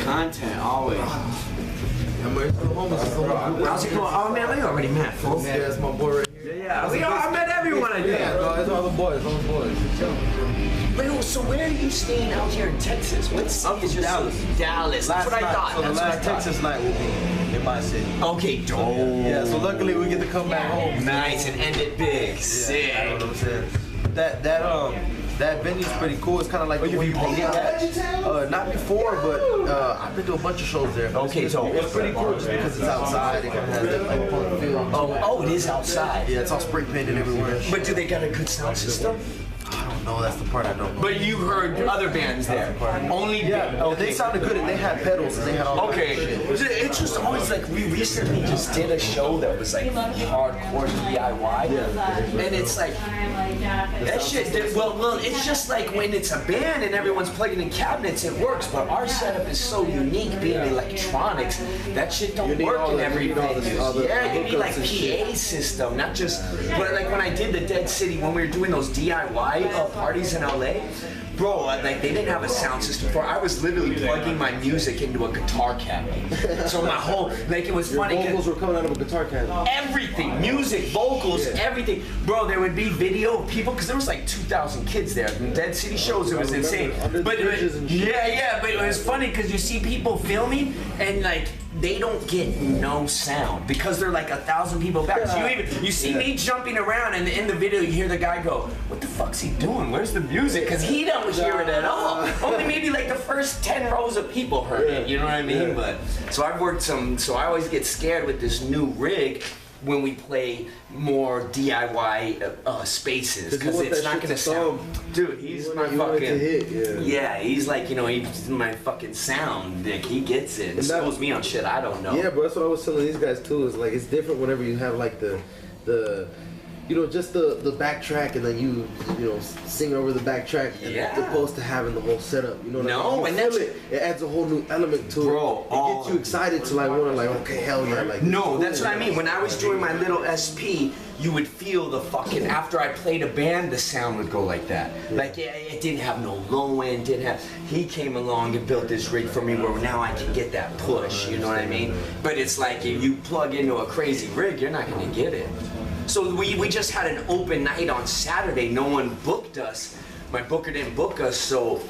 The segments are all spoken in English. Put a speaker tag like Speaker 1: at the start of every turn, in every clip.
Speaker 1: content always.
Speaker 2: How's it going? Oh man, we already met, folks.
Speaker 3: Yeah, that's my boy right here.
Speaker 2: Yeah, I met everyone I did.
Speaker 3: Yeah, no, it's all the boys,
Speaker 2: Wait, so where are you staying out here in Texas? What city is your
Speaker 1: Dallas.
Speaker 2: city? Dallas. That's what I thought.
Speaker 3: So the last Texas night will be in my city.
Speaker 2: Okay, dope.
Speaker 3: Yeah, so luckily we get to come back home.
Speaker 2: Nice and end it big. Sick.
Speaker 3: Yeah, you know what I'm saying? That venue's pretty cool. It's kind of like the way you can get that. Not before, but I've been to a bunch of shows there.
Speaker 2: Okay, so
Speaker 3: it's pretty cool just because it's outside. It kind of has that like fun feel.
Speaker 2: Oh, it is outside.
Speaker 3: Yeah, it's all spray painted everywhere.
Speaker 2: But do they got a good sound system?
Speaker 3: I don't know. That's the part I don't know.
Speaker 2: But you heard other bands there. Only
Speaker 3: They sounded good and they had pedals and they had all
Speaker 2: okay. It's just always like we recently just did a show that was like hardcore DIY, and it's like that shit. Well, it's just like when it's a band and everyone's plugging in cabinets, it works. But our setup is so unique, being electronics. That shit don't work in every venue. Yeah, you need like PA system, not just. But like when I did the Dead City, when we were doing those DIY parties in LA. Bro, like they didn't have a sound system for. I was literally plugging my music into a guitar cabinet. So my whole it was funny.
Speaker 3: Vocals were coming out of a guitar cabinet.
Speaker 2: Everything, music, vocals, everything. Bro, there would be video of people because there was like 2,000 kids there. In Dead City shows, it was insane. But but it was funny because you see people filming and like they don't get no sound because they're like 1,000 people back. So you see me jumping around and in the video you hear the guy go, "What the fuck's he doing? Where's the music?" Because he don't hear it at all. Only maybe like the first 10 rows of people heard it. You know what I mean? But so I've worked so I always get scared with this new rig when we play more DIY spaces because it's not gonna sound. Dude, he's my fucking he's like he's my fucking sound. Like he gets it. And schools me on shit I don't know.
Speaker 4: Yeah, but that's what I was telling these guys too. Is like it's different whenever you have like the just the backtrack and then you sing over the backtrack and opposed to having the whole setup. You know what I mean?
Speaker 2: And
Speaker 4: it adds a whole new element to it. It gets you excited to like want to like okay hell yeah like.
Speaker 2: No, that's what I mean. When I was doing my little SP, you would feel the fucking after I played a band, the sound would go like that. Like it didn't have no low end. He came along and built this rig for me where now I can get that push. You know what I mean? But it's like if you plug into a crazy rig, you're not gonna get it. So we just had an open night on Saturday. No one booked us. My booker didn't book us, so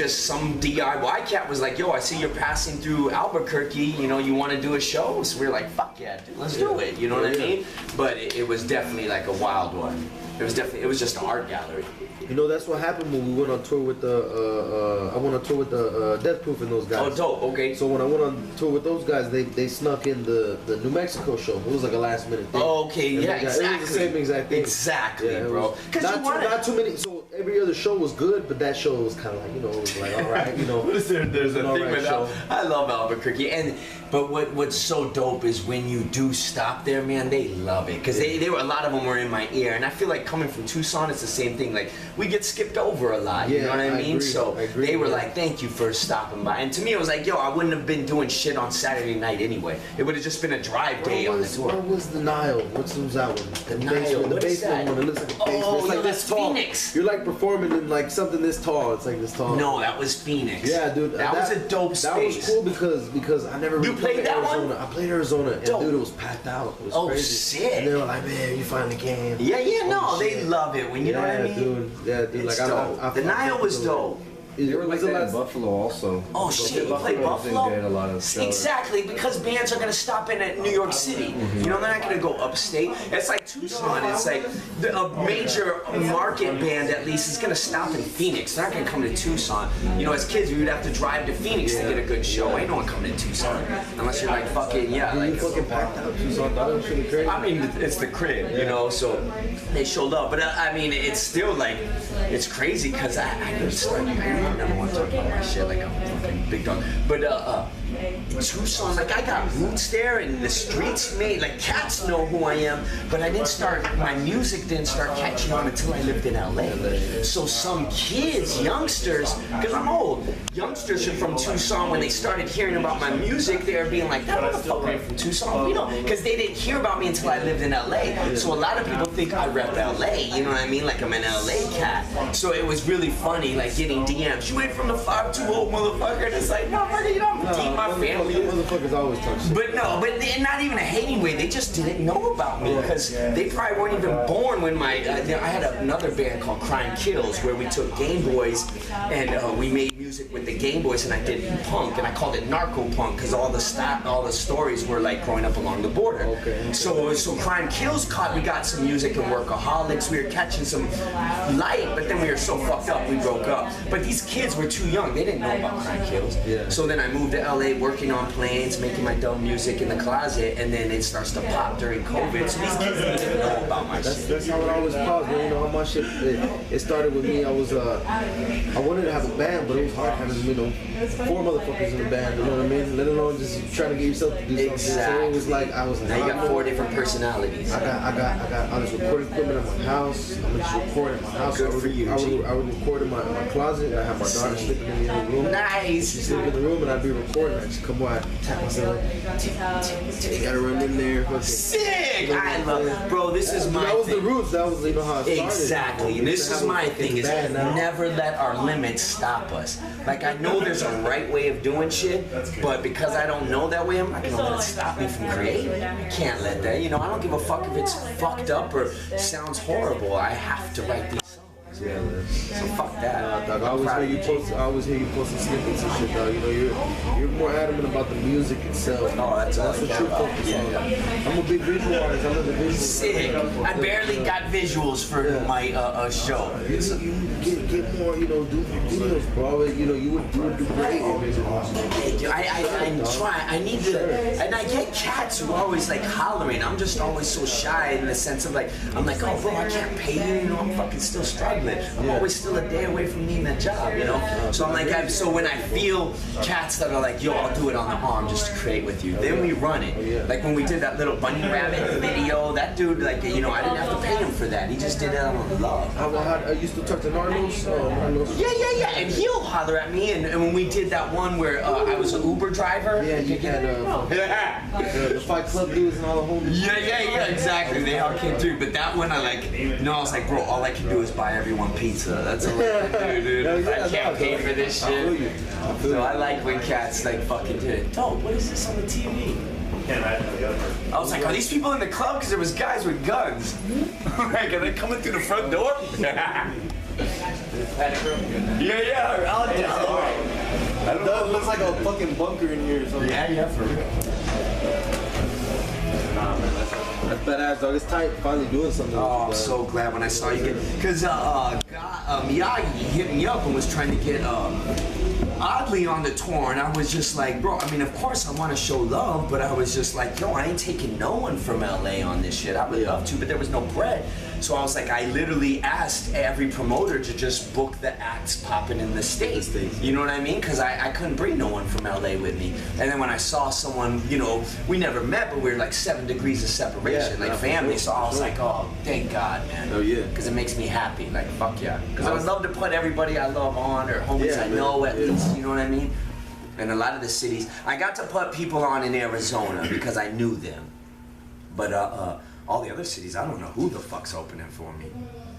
Speaker 2: some DIY cat was like, "Yo, I see you're passing through Albuquerque. You want to do a show?" So we were like, "Fuck yeah, dude, let's do it." You know what I mean? But it was definitely like a wild one. It was just an art gallery.
Speaker 4: That's what happened when we went on tour with I went on tour with the Death Proof and those guys.
Speaker 2: Oh, dope. Okay.
Speaker 4: So when I went on tour with those guys, they snuck in the New Mexico show. It was like a last minute thing.
Speaker 2: Oh, okay.
Speaker 4: And
Speaker 2: Exactly.
Speaker 4: It was the same exact thing.
Speaker 2: Exactly, bro. Because
Speaker 4: not too many. So every other show was good, but that show was kind of like it was like all right,
Speaker 2: Listen, there's a thing with
Speaker 4: show.
Speaker 2: I love Albuquerque, but what's so dope is when you do stop there, man, they love it because they were a lot of them were in my ear, and I feel like coming from Tucson, it's the same thing. Like we get skipped over a lot, you know what I mean?
Speaker 4: Agree.
Speaker 2: So they were like, "Thank you for stopping by," and to me it was like, "Yo, I wouldn't have been doing shit on Saturday night anyway. It would have just been a drive day on the tour."
Speaker 4: What was the Nile? What's that one?
Speaker 2: The Nile.
Speaker 4: The basement one. It looks like a basement.
Speaker 2: Oh,
Speaker 4: it's like this tall.
Speaker 2: Phoenix.
Speaker 4: You're like performing in like something this tall. It's like this tall.
Speaker 2: No, that was Phoenix.
Speaker 4: Yeah, dude.
Speaker 2: That was a dope space.
Speaker 4: That was cool because I never really
Speaker 2: played that
Speaker 4: Arizona.
Speaker 2: one?
Speaker 4: I played Arizona, and
Speaker 2: Dope.
Speaker 4: dude, it was packed out. It was crazy.
Speaker 2: Sick.
Speaker 4: And they were like, "Man, you finally came."
Speaker 2: No, they love it when you know what I mean.
Speaker 4: Dude,
Speaker 2: It's
Speaker 4: like
Speaker 2: dope. The Nile was dope.
Speaker 5: They were like that in Buffalo also.
Speaker 2: Oh shit, you play Buffalo?
Speaker 5: Did a lot of shows.
Speaker 2: Exactly, because bands are gonna stop in at New York City. They're not gonna go upstate. It's like Tucson. It's like a major market band at least is gonna stop in Phoenix. They're not gonna come to Tucson. As kids, we would have to drive to Phoenix to get a good show. Ain't no one coming to Tucson unless you're like fucking like.
Speaker 4: You fucking packed out Tucson. That was really crazy.
Speaker 2: I mean, it's the crib, so they showed up. But I mean, it's still like, it's crazy because I didn't start. I never want to talk about my shit like I'm a fucking big dog. But Tucson, like I got roots there and the streets made, like cats know who I am, but my music didn't start catching on until I lived in LA. So some kids, youngsters, because I'm old, youngsters are from Tucson, when they started hearing about my music, they were being like, "That motherfucker ain't from Tucson," because they didn't hear about me until I lived in LA. So a lot of people think I rep LA, you know what I mean? Like I'm an LA cat. So it was really funny, like getting DMs, "You ain't from the 520, motherfucker." motherfucker. It's like, motherfucker, you don't deep my family.
Speaker 4: Motherfuckers always talk shit.
Speaker 2: But no, but not even a hating way. They just didn't know about me because they probably weren't even born when I had another band called Crime Kills where we took Game Boys and we made music with the Game Boys, and I did punk, and I called it narco punk because all the stories were like growing up along the border.
Speaker 4: Okay.
Speaker 2: So Crime Kills we got some music and Workaholics. We were catching some light, but then we were so fucked up we broke up. But these kids were too young. They didn't know about Crime Kills.
Speaker 4: Yeah.
Speaker 2: So then I moved to LA, working on planes, making my dumb music in the closet, and then it starts to pop during COVID. So these kids didn't know about my shit.
Speaker 4: That's how it always pops, man. You know how my shit. It started with me. I wanted to have a band, but it was hard having 4 motherfuckers in the band. You know what I mean? Let alone just trying to get yourself to do something.
Speaker 2: Exactly.
Speaker 4: So it was like I was.
Speaker 2: Now you got 4 different personalities.
Speaker 4: I got all this recording equipment at my house. I'm just recording at my house.
Speaker 2: Good for you,
Speaker 4: I would record in my closet. And I have my daughter sleeping in the other room.
Speaker 2: Nice.
Speaker 4: She'd sleep in the room, and I'd be recording. I'd just come by, tap myself. You gotta run in there.
Speaker 2: Sick! I love it. Bro, this is my
Speaker 4: That was
Speaker 2: thing.
Speaker 4: the roots. That was how it started.
Speaker 2: Exactly. And this is my thing, is never let our limits stop us. Like, I know there's a right way of doing shit, but because I don't know that way, I'm not gonna let it stop me from creating. I can't let that. I don't give a fuck if it's fucked up or sounds horrible. I have to write these songs.
Speaker 4: Yeah, man.
Speaker 2: So fuck that.
Speaker 4: Dog, I always hear you posting snippets and shit, dog. You're more adamant about the music itself.
Speaker 2: Oh, that's
Speaker 4: what you focus on. I'm a big visual artist. I love the visuals.
Speaker 2: Sick. I barely got visuals for my show.
Speaker 4: You get more, do videos, bro. You would do great in visuals.
Speaker 2: I'm trying. I need to, and I get cats who are always like hollering. I'm just always so shy in the sense of like, I'm like, oh bro, I can't pay you. I'm fucking still struggling. I'm always still a day away from needing a job, So I'm like, so when I feel cats that are like, yo, I'll do it on the arm just to create with you, then we run it. Like when we did that little bunny rabbit video, that dude, like, I didn't have to pay him for that. He just did it out of love.
Speaker 4: I used to talk to Narnos.
Speaker 2: Yeah, and he'll holler at me. And when we did that one where I was an Uber driver.
Speaker 4: Yeah, you had the Fight Club dudes and all the homies.
Speaker 2: Yeah, exactly. They all came through. But that one, I was like, bro, all I can do is buy everyone pizza. That's all I can do, dude. I can't pay for this shit. So I like when cats like fucking do it. Oh, what is this on the TV? I was like, are these people in the club? Because there was guys with guns. Like, are they coming through the front door? Yeah, I'll tell.
Speaker 3: It looks like a fucking bunker in here or something.
Speaker 2: Yeah, for real.
Speaker 4: That's badass, dog. It's tight finally doing something.
Speaker 2: Oh, I'm so glad when I saw you get, because Miyagi hit me up and was trying to get Oddly on the tour, and I was just like, bro, I mean, of course I want to show love, but I was just like, yo, I ain't taking no one from LA on this shit. I would love to, but there was no bread. So I was like, I literally asked every promoter to just book the acts popping in the States. You know what I mean? Because I couldn't bring no one from LA with me. And then when I saw someone, you know, we never met, but we were like 7 degrees of separation, like family. So I was like, oh, thank God, man.
Speaker 4: Oh, yeah.
Speaker 2: Because it makes me happy. Like, fuck yeah. Because I would love to put everybody I love on, or homies I know at least, you know what I mean? And a lot of the cities, I got to put people on in Arizona because I knew them. But all the other cities, I don't know who the fuck's opening for me.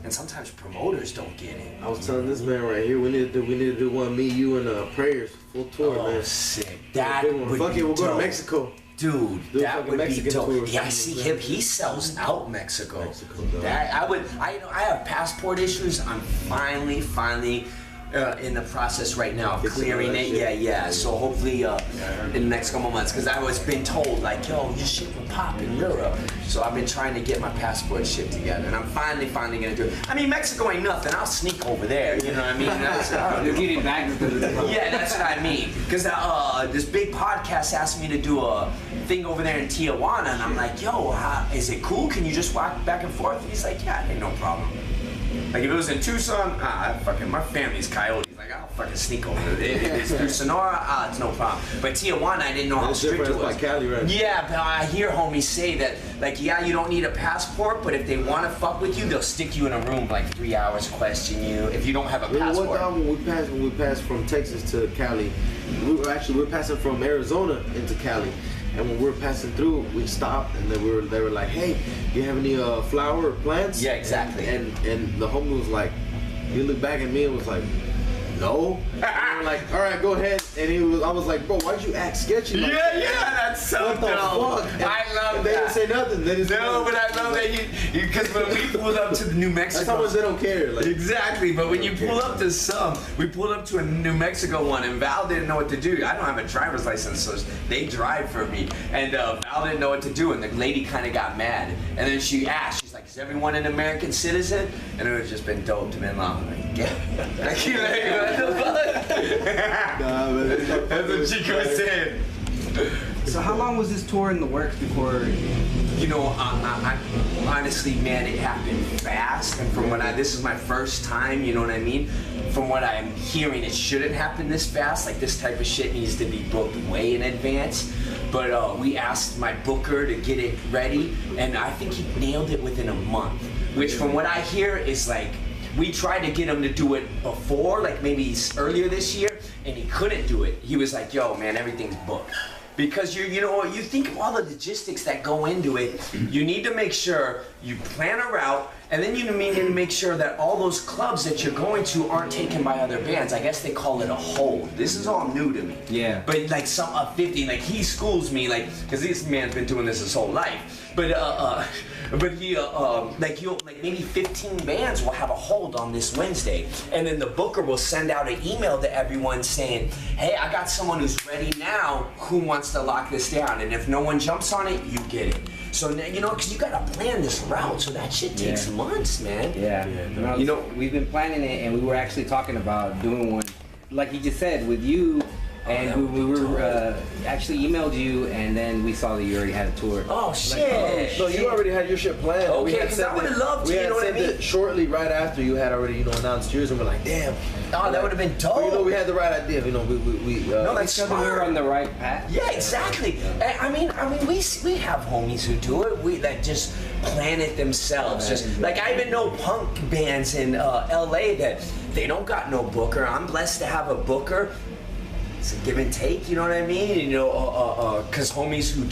Speaker 2: And sometimes promoters don't get it.
Speaker 4: I was telling this man right here, we need to do one, me, you, and Prayers, full tour, man.
Speaker 2: Sick. That would
Speaker 4: fuck
Speaker 2: be
Speaker 4: it, we'll go to
Speaker 2: dope.
Speaker 4: Mexico.
Speaker 2: Dude, that would be dope.
Speaker 4: Tour.
Speaker 2: Yeah, I see him. He sells out Mexico.
Speaker 4: Dog.
Speaker 2: That I have passport issues. I'm finally in the process right now of clearing it. Yeah. So hopefully in the next couple months, because I was been told like, yo, your shit will pop in Europe. So I've been trying to get my passport shit together, and I'm finally gonna do it. I mean, Mexico ain't nothing. I'll sneak over there. You know what I mean?
Speaker 5: You're getting back to the
Speaker 2: yeah, that's what I mean. Because this big podcast asked me to do a thing over there in Tijuana, and I'm like, yo, is it cool? Can you just walk back and forth? And he's like, yeah, ain't no problem. Like if it was in Tucson, my family's coyotes. Like I'll fucking sneak over there. If it's through Sonora, it's no problem. But Tijuana, I didn't know how strict it was.
Speaker 4: Like Cali, right?
Speaker 2: Yeah, but I hear homies say that, like, yeah, you don't need a passport, but if they want to fuck with you, they'll stick you in a room like 3 hours, question you if you don't have a passport.
Speaker 4: One time when we passed from Texas to Cali, we were passing from Arizona into Cali. And when we were passing through, we stopped, and they were like, "Hey, you have any flower or plants?"
Speaker 2: Yeah, exactly.
Speaker 4: And the homie was like, he looked back at me and was like, "No." And we were like, "All right, go ahead." and I was like, bro, why'd you act sketchy? Like
Speaker 2: that's so
Speaker 4: what the
Speaker 2: dope.
Speaker 4: fuck?
Speaker 2: I love
Speaker 4: They
Speaker 2: that.
Speaker 4: didn't say nothing. They didn't say
Speaker 2: No,
Speaker 4: nothing.
Speaker 2: but I love that because when we pulled up to the New
Speaker 4: That's
Speaker 2: Mexico.
Speaker 4: how much they don't care. Like,
Speaker 2: Exactly, but when you pull up to we pulled up to a New Mexico one, and Val didn't know what to do. I don't have a driver's license, so they drive for me. And Val didn't know what to do, and the lady kind of got mad. And then she asked, she's like, "Is everyone an American citizen?" And it would have just been dope to be like, yeah. What the fuck?
Speaker 4: nah, man,
Speaker 2: That's what she was saying.
Speaker 5: So how long was this tour in the works before?
Speaker 2: You know, I honestly, man, it happened fast. And from this is my first time, you know what I mean? From what I'm hearing, it shouldn't happen this fast. Like, this type of shit needs to be booked way in advance. But we asked my booker to get it ready, and I think he nailed it within a month. Which, from what I hear, is like, we tried to get him to do it before, like maybe earlier this year, and he couldn't do it. He was like, "Yo, man, everything's booked." Because you know, you think of all the logistics that go into it. You need to make sure you plan a route, and then you need to make sure that all those clubs that you're going to aren't taken by other bands. I guess they call it a hold. This is all new to me.
Speaker 5: Yeah.
Speaker 2: But like 50, like he schools me, like, because this man's been doing this his whole life. But he like maybe 15 bands will have a hold on this Wednesday, and then the booker will send out an email to everyone saying, "Hey, I got someone who's ready now. Who wants to lock this down?" And if no one jumps on it, you get it. So you know, because you gotta plan this route, so that shit takes months, man.
Speaker 5: Yeah. You know, we've been planning it, and we were actually talking about doing one, like you just said, with you. And we were actually emailed you, and then we saw that you already had a tour.
Speaker 2: Oh shit!
Speaker 4: no, you already had your shit planned.
Speaker 2: Okay, because I would have loved to.
Speaker 4: We
Speaker 2: You
Speaker 4: had
Speaker 2: know what I
Speaker 4: sent
Speaker 2: mean?
Speaker 4: it shortly right after you had already, announced yours, and we're like, damn.
Speaker 2: Oh, that would have been dope.
Speaker 4: But, we had the right idea. We
Speaker 2: No, that's
Speaker 5: We were on the right path.
Speaker 2: Yeah, exactly. I mean, we have homies who do it. We that just plan it themselves. Just like I even know punk bands in LA that they don't got no booker. I'm blessed to have a booker. It's a give and take. You know what I mean? Because homies who don't.